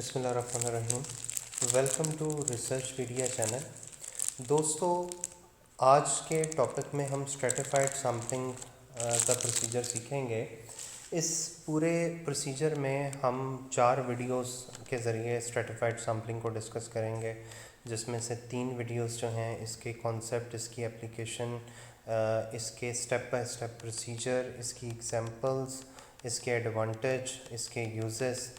बिस्मिल्लाहिर्रहमानिर्रहीम। Welcome to Researchpedia channel. दोस्तों, आज के टॉपिक में हम स्ट्रेटिफाइड सैम्पलिंग का प्रोसीजर सीखेंगे। इस पूरे प्रोसीजर में हम 4 वीडियोस के ज़रिए स्ट्रेटिफाइड सैम्पलिंग को डिस्कस करेंगे, जिसमें से 3 वीडियोस जो हैं इसके कॉन्सेप्ट, इसकी एप्लीकेशन, इसके स्टेप बाय स्टेप प्रोसीजर, इसकी एग्जांपल्स, इसके एडवांटेज, इसके यूजेस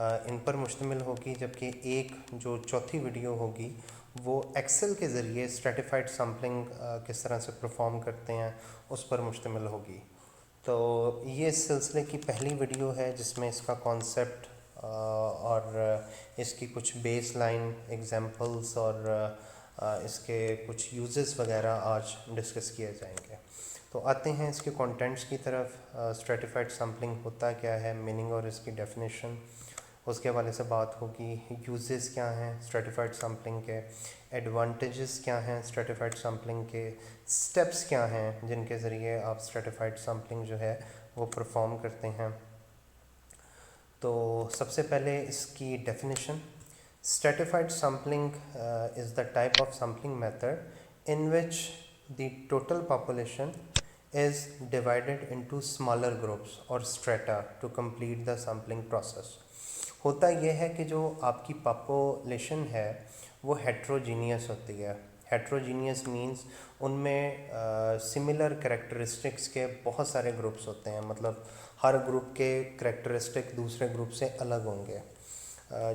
इन पर मुश्तमिल होगी। जबकि एक जो चौथी वीडियो होगी वो एक्सेल के ज़रिए स्ट्रेटिफाइड सैम्पलिंग किस तरह से परफॉर्म करते हैं उस पर मुश्तमिल होगी। तो ये इस सिलसिले की पहली वीडियो है जिसमें इसका कॉन्सेप्ट और इसकी कुछ बेस लाइन एग्जाम्पल्स और इसके कुछ यूजेस वगैरह आज डिस्कस किए जाएंगे। तो आते हैं इसके कंटेंट्स की तरफ। स्ट्रेटिफाइड सैम्पलिंग होता क्या है, मीनिंग और इसकी डेफिनेशन, उसके हवाले से बात होगी। यूजेस क्या हैं स्ट्रेटिफाइड सैम्पलिंग के, एडवांटेजेस क्या हैं स्ट्रेटिफाइड सैम्पलिंग के, स्टेप्स क्या हैं जिनके ज़रिए आप स्ट्रेटिफाइड सैम्पलिंग जो है वो परफॉर्म करते हैं। तो सबसे पहले इसकी definition. Stratified sampling is the type of sampling method in which the total population is divided into smaller groups or strata to complete the sampling process। होता यह है कि जो आपकी पॉपुलेशन है वो हेट्रोजीनियस होती है। हेट्रोजीनियस मींस उनमें सिमिलर कैरेक्टरिस्टिक्स के बहुत सारे ग्रुप्स होते हैं, मतलब हर ग्रुप के कैरेक्टरिस्टिक दूसरे ग्रुप से अलग होंगे।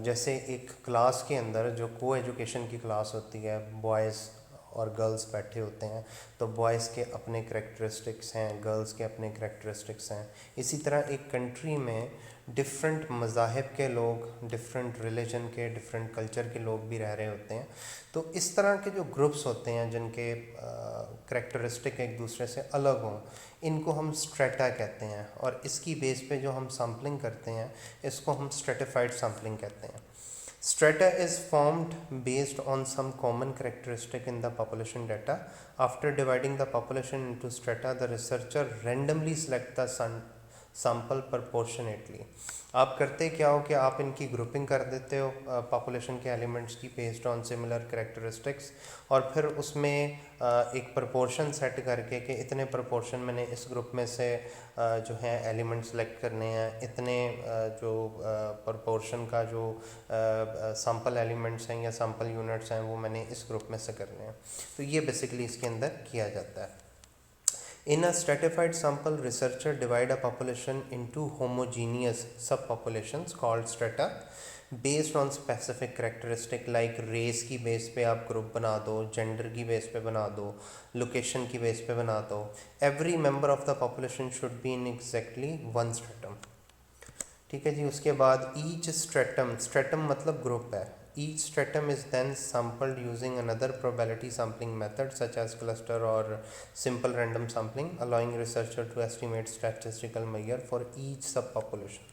जैसे एक क्लास के अंदर जो को एजुकेशन की क्लास होती है, बॉयज़ और गर्ल्स बैठे होते हैं, तो बॉयज़ के अपने करैक्टरिस्टिक्स हैं, गर्ल्स के अपने करैक्टरिस्टिक्स हैं। इसी तरह एक कंट्री में डिफरेंट मज़ाहिब के लोग, डिफरेंट रिलीजन के, डिफरेंट कल्चर के लोग भी रह रहे होते हैं। तो इस तरह के जो ग्रुप्स होते हैं जिनके करैक्टरिस्टिक एक दूसरे से अलग हों, इनको हम स्ट्रेटा कहते हैं। और इसकी बेस पे जो हम सैम्पलिंग करते हैं इसको हम स्ट्रेटिफाइड सैम्पलिंग कहते हैं। Strata is formed based on some common characteristic in the population data. After dividing the population into strata, the researcher randomly select the sample proportionately। आप करते क्या हो कि आप इनकी ग्रुपिंग कर देते हो पॉपुलेशन के एलिमेंट्स की बेस्ड ऑन सिमिलर कैरेक्टरिस्टिक्स, और फिर उसमें एक प्रपोर्शन सेट करके कि इतने प्रपोर्शन मैंने इस ग्रुप में से जो है एलिमेंट सेलेक्ट करने हैं, इतने जो प्रपोर्शन का जो सैम्पल एलिमेंट्स हैं या सैम्पल यूनिट्स हैं वो मैंने इस ग्रुप में से करने हैं। तो ये बेसिकली इसके अंदर किया जाता है। In a stratified sample, researcher divide a population into homogeneous subpopulations called strata based on specific characteristic like race की बेस पे आप ग्रुप बना दो, जेंडर की बेस पे बना दो, लोकेशन की बेस पे बना दो। Every member of the population should be in exactly one stratum। ठीक है जी। उसके बाद ईच स्ट्रेटम, स्ट्रेटम मतलब ग्रुप है। Each stratum is then sampled using another probability sampling method such as cluster or simple random sampling, allowing researcher to estimate statistical measure for each subpopulation।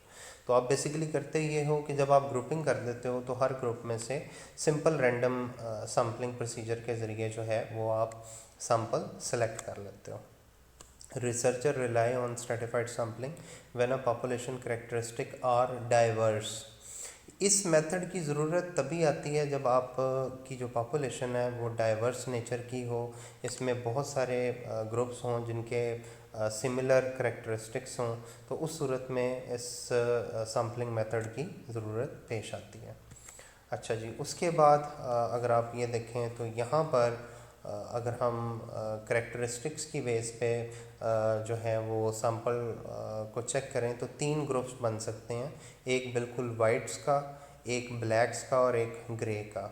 तो आप basically करते ये हो कि जब आप ग्रुपिंग कर देते हो तो हर ग्रुप में से सिंपल रैंडम सैम्पलिंग प्रोसीजर के ज़रिए जो है वो आप सैम्पल सेलेक्ट कर लेते हो। Researcher rely on stratified sampling when a population characteristic are diverse। इस मेथड की ज़रूरत तभी आती है जब आप की जो पॉपुलेशन है वो डाइवर्स नेचर की हो, इसमें बहुत सारे ग्रुप्स हों जिनके सिमिलर करैक्टरिस्टिक्स हों, तो उस सूरत में इस सैम्पलिंग मेथड की ज़रूरत पेश आती है। अच्छा जी। उसके बाद अगर आप ये देखें तो यहाँ पर अगर हम करैक्टरिस्टिक्स की बेस पे जो है वो सैम्पल को चेक करें तो 3 ग्रुप्स बन सकते हैं। एक बिल्कुल वाइट्स का, एक ब्लैक्स का और एक ग्रे का।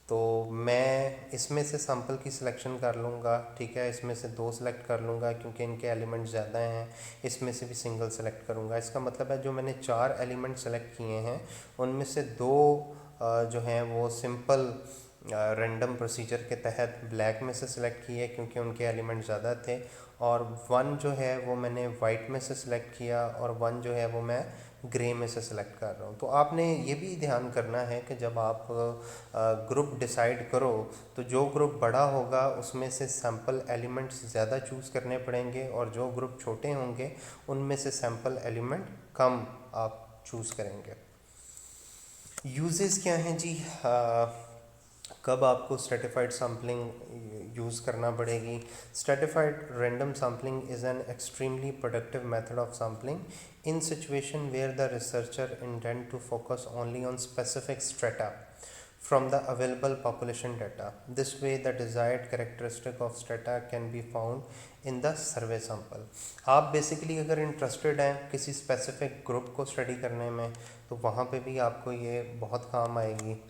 तो मैं इसमें से सैम्पल की सिलेक्शन कर लूँगा, ठीक है। इसमें से 2 सेलेक्ट कर लूँगा क्योंकि इनके एलिमेंट ज़्यादा हैं। इसमें से भी सिंगल सेलेक्ट करूँगा। इसका मतलब है जो मैंने 4 एलिमेंट सेलेक्ट किए हैं उनमें से 2 जो हैं वो सिंपल रैंडम प्रोसीजर के तहत ब्लैक में से सिलेक्ट किए क्योंकि उनके एलिमेंट ज़्यादा थे, और 1 जो है वो मैंने वाइट में से सिलेक्ट किया और 1 जो है वो मैं ग्रे में से सिलेक्ट कर रहा हूँ। तो आपने ये भी ध्यान करना है कि जब आप ग्रुप डिसाइड करो तो जो ग्रुप बड़ा होगा उसमें से सैम्पल एलिमेंट्स ज़्यादा चूज़ करने पड़ेंगे, और जो ग्रुप छोटे होंगे उनमें से सैम्पल एलिमेंट कम आप चूज़ करेंगे। यूजेस क्या हैं जी? कब आपको स्ट्रेटिफाइड सैम्पलिंग यूज़ करना पड़ेगी? Stratified random sampling is an extremely productive method of sampling in situation where the researcher intend to focus only on specific strata from the available population data. This way the desired characteristic of strata can be found in the survey sample. आप basically अगर interested हैं किसी specific group को study करने में तो वहाँ पे भी आपको ये बहुत काम आएगी.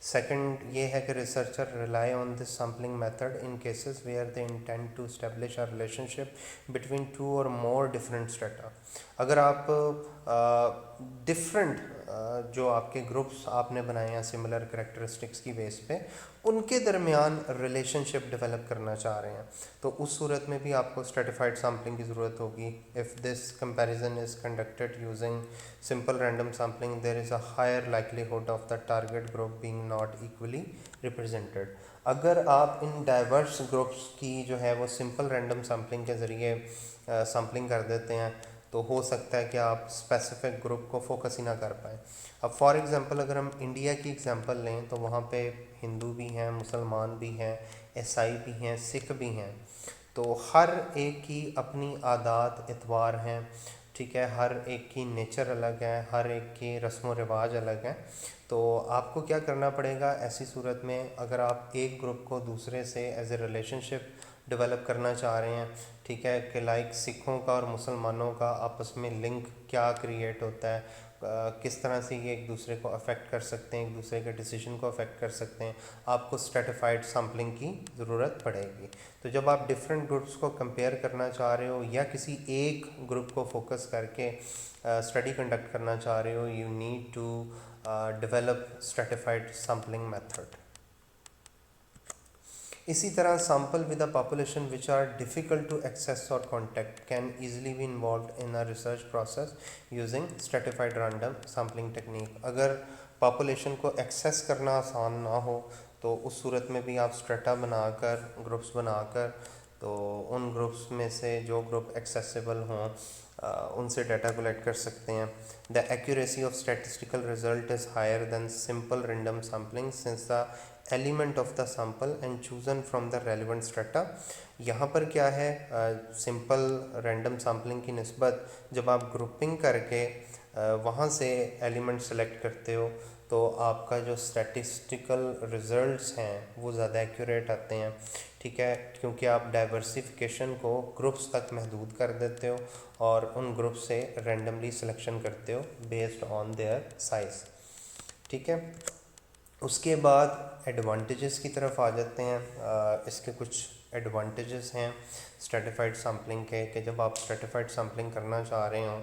सेकंड ये है कि researcher rely on this sampling method in cases where they intend to establish a relationship between two or more different strata. अगर आप डिफरेंट जो आपके ग्रुप्स आपने बनाए हैं सिमिलर करेक्टरिस्टिक्स की बेस पे उनके दरमियान रिलेशनशिप डेवलप करना चाह रहे हैं तो उस सूरत में भी आपको स्ट्रेटिफाइड सैम्पलिंग की ज़रूरत होगी. If this comparison is conducted using simple random sampling there is a higher likelihood of the target group being not equally represented. अगर आप इन डाइवर्स ग्रुप्स की जो है वो सिंपल रैंडम सैम्पलिंग के ज़रिए सैम्पलिंग कर देते हैं तो हो सकता है कि आप स्पेसिफिक ग्रुप को फोकस ही ना कर पाएँ. अब फॉर एग्ज़ाम्पल अगर हम इंडिया की एग्ज़ाम्पल लें तो वहाँ पे हिंदू भी हैं, मुसलमान भी हैं, ईसाई भी हैं, सिख भी हैं. तो हर एक की अपनी आदात इतवार हैं, ठीक है, हर एक की नेचर अलग है, हर एक के रस्म व रिवाज अलग हैं. तो आपको क्या करना पड़ेगा ऐसी सूरत में अगर आप एक ग्रुप को दूसरे से एज ए रिलेशनशिप डेवलप करना चाह रहे हैं, ठीक है, कि लाइक सिखों का और मुसलमानों का आपस में लिंक क्या क्रिएट होता है, किस तरह से ये एक दूसरे को अफेक्ट कर सकते हैं, एक दूसरे के डिसीजन को अफेक्ट कर सकते हैं, आपको स्ट्रेटिफाइड सैम्पलिंग की ज़रूरत पड़ेगी. तो जब आप डिफरेंट ग्रुप्स को कंपेयर करना चाह रहे हो या किसी एक ग्रुप को फोकस करके स्टडी कंडक्ट करना चाह रहे हो you need to develop stratified sampling method. इसी तरह sample with a population which are difficult to access or contact can easily be involved in a research process using stratified random sampling technique. अगर population को access करना आसान ना हो तो उस सूरत में भी आप स्ट्रेटा बनाकर ग्रुप्स बनाकर तो उन ग्रुप्स में से जो ग्रुप एक्सेसिबल हों उनसे डाटा कलेक्ट कर सकते हैं. The accuracy of statistical result is higher than simple random sampling since the element of the sample and chosen from the relevant strata. यहाँ पर क्या है सिंपल रैंडम सैम्पलिंग की निस्बत जब आप ग्रुपिंग करके वहाँ से एलिमेंट सेलेक्ट करते हो तो आपका जो स्टैटिस्टिकल रिजल्ट्स हैं वो ज़्यादा एक्यूरेट आते हैं, ठीक है, क्योंकि आप डाइवर्सिफिकेशन को ग्रुप्स तक महदूद कर देते हो और उन ग्रुप से रैंडमली सिलेक्शन करते हो बेस्ड ऑन देयर साइज, ठीक है. उसके बाद एडवांटेजेस की तरफ आ जाते हैं. इसके कुछ एडवांटेजेस हैं स्ट्रेटिफाइड सैम्पलिंग के कि जब आप स्ट्रेटिफाइड सैम्पलिंग करना चाह रहे हो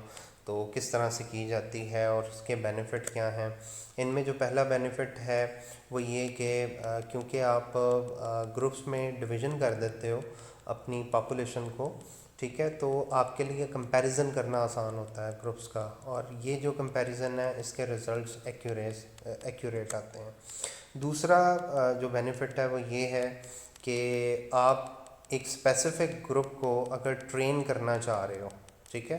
तो किस तरह से की जाती है और उसके बेनिफिट क्या हैं. इनमें जो पहला बेनिफिट है वो ये कि क्योंकि आप ग्रुप्स में डिवीज़न कर देते हो अपनी पॉपुलेशन को, ठीक है, तो आपके लिए कंपैरिजन करना आसान होता है ग्रुप्स का और ये जो कंपैरिजन है इसके रिजल्ट्स एक्यूरेट आते हैं. दूसरा जो बेनिफिट है वो ये है कि आप एक स्पेसिफिक ग्रुप को अगर ट्रेन करना चाह रहे हो, ठीक है,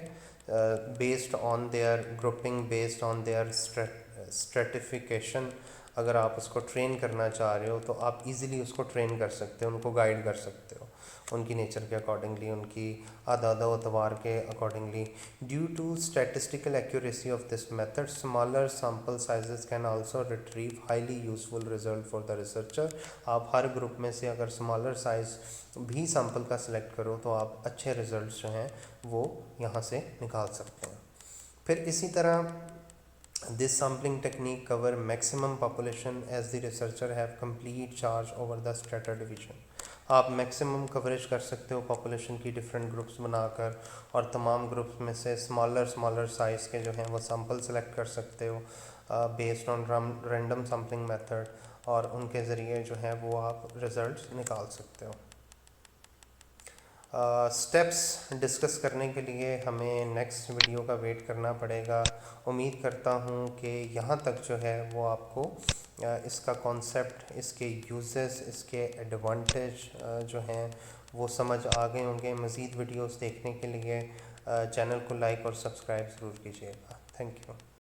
based on their grouping based on their stratification, अगर आप उसको ट्रेन करना चाह रहे हो तो आप इजीली उसको ट्रेन कर सकते हो, उनको गाइड कर सकते हो उनकी नेचर के अकॉर्डिंगली, उनकी आदाद व तवार के accordingly. Due to statistical accuracy of this method smaller sample sizes can also retrieve highly useful result for the researcher. आप हर ग्रुप में से अगर स्मॉलर साइज भी सैम्पल का सिलेक्ट करो तो आप अच्छे रिजल्ट्स जो हैं वो यहाँ से निकाल सकते हैं. फिर इसी तरह this sampling technique cover maximum population as the researcher have complete charge over the strata division. आप मैक्सिमम कवरेज कर सकते हो पॉपुलेशन की डिफरेंट ग्रुप्स बनाकर और तमाम ग्रुप्स में से स्मॉलर साइज़ के जो हैं वो सैम्पल सेलेक्ट कर सकते हो based on random sampling method और उनके ज़रिए जो है वो आप रिज़ल्ट्स निकाल सकते हो. स्टेप्स डिस्कस करने के लिए हमें नेक्स्ट वीडियो का वेट करना पड़ेगा. उम्मीद करता हूँ कि यहाँ तक जो है वो आपको इसका कॉन्सेप्ट, इसके यूजेस, इसके एडवांटेज जो हैं वो समझ आ गए होंगे. मज़ीद वीडियोस देखने के लिए चैनल को लाइक और सब्सक्राइब ज़रूर कीजिएगा. Thank you.